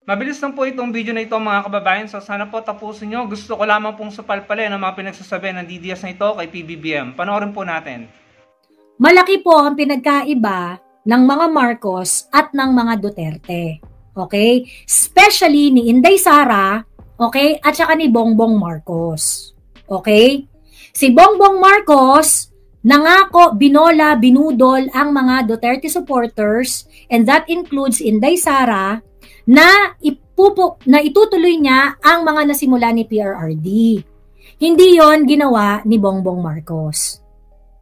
Mabilis lang po itong video na ito mga kababayan, so sana po tapusin nyo. Gusto ko lamang pong supalpalin ang mga pinagsasabi ng DDS na ito kay PBBM. Panoorin po natin. Malaki po ang pinagkaiba ng mga Marcos at ng mga Duterte. Okay? Especially ni Inday Sara, okay? At saka ni Bongbong Marcos. Okay? Si Bongbong Marcos, nangako, binola, binudol ang mga Duterte supporters, and that includes Inday Sara, na itutuloy niya ang mga nasimula ni PRRD. Hindi yon ginawa ni Bongbong Marcos.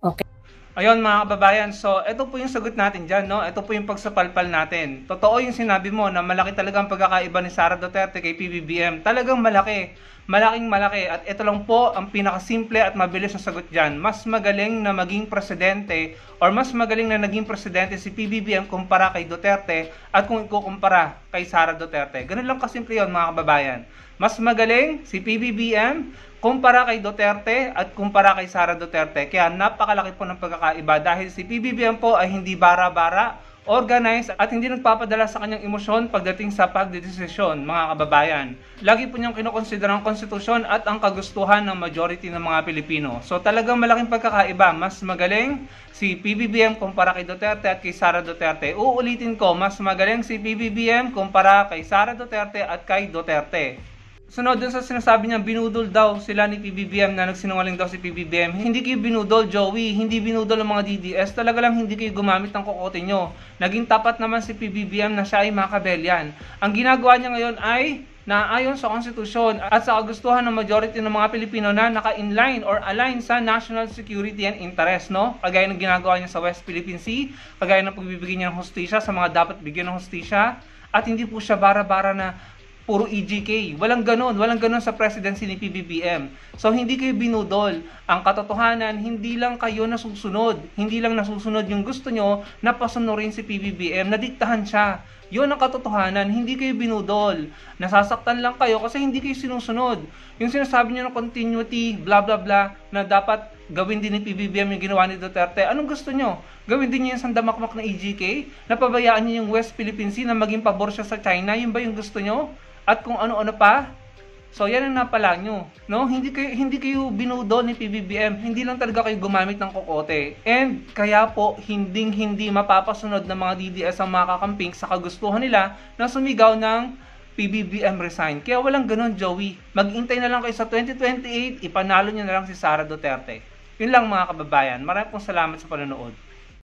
Okay. Ayun mga kababayan, so ito po yung sagot natin dyan, no? Ito po yung pagsapalpal natin. Totoo yung sinabi mo na malaki talagang pagkakaiba ni Sara Duterte kay PBBM. Talagang malaki. Malaking malaki. At ito lang po ang pinakasimple at mabilis na sagot dyan. Mas magaling na maging presidente or mas magaling na naging presidente si PBBM kumpara kay Duterte at kung ikukumpara kay Sara Duterte. Ganun lang kasimple yun mga kababayan. Mas magaling si PBBM kumpara kay Duterte at kumpara kay Sara Duterte. Kaya napakalaki po ng pagkakaiba dahil si PBBM po ay hindi bara-bara, organized at hindi nagpapadala sa kanyang emosyon pagdating sa pagdedesisyon mga kababayan. Lagi po niyang kinukonsidera ang konstitusyon at ang kagustuhan ng majority ng mga Pilipino. So talagang malaking pagkakaiba. Mas magaling si PBBM kumpara kay Duterte at kay Sara Duterte. Uulitin ko, mas magaling si PBBM kumpara kay Sara Duterte at kay Duterte. Sunod dun sa sinasabi niya, binudol daw sila ni PBBM, na nagsinungaling daw si PBBM. Hindi kayo binudol, Joey. Hindi binudol ang mga DDS. Talaga lang hindi kayo gumamit ng kokote nyo. Naging tapat naman si PBBM na siya ay makabelyan. Ang ginagawa niya ngayon ay naayon sa konstitusyon at sa kagustuhan ng majority ng mga Pilipino na naka-inline or align sa national security and interest, no? Kagaya ng ginagawa niya sa West Philippine Sea, kagaya ng pagbibigay niya ng hustisya sa mga dapat bigyan ng hustisya, at hindi po siya bara-bara na puro EGK. Walang ganon sa presidency ni PBBM. So hindi kayo binudol. Ang katotohanan, hindi lang kayo nasusunod. Hindi lang nasusunod yung gusto nyo na pasunurin si PBBM, nadiktahan siya. Yun ang katotohanan, hindi kayo binudol. Nasasaktan lang kayo kasi hindi kayo sinusunod. Yung sinasabi nyo ng continuity, blah blah blah, na dapat gawin din ni PBBM yung ginawa ni Duterte. Anong gusto nyo? Gawin din niyo yung sandamakmak na EGK? Napabayaan niyo yung West Philippine Sea na maging pabor siya sa China? Yun ba yung gusto nyo? At kung ano-ano pa. So yan ang napala nyo, no? Hindi kayo binudo ni PBBM. Hindi lang talaga kayo gumamit ng kokote. And kaya po hindi mapapasunod ng mga DDS ang makakamping sa kagustuhan nila na sumigaw ng PBBM resign. Kaya walang ganun, Joey. Maghintay na lang kayo sa 2028, ipanalo nyo na lang si Sara Duterte. Yun lang mga kababayan. Maraming pong salamat sa panonood.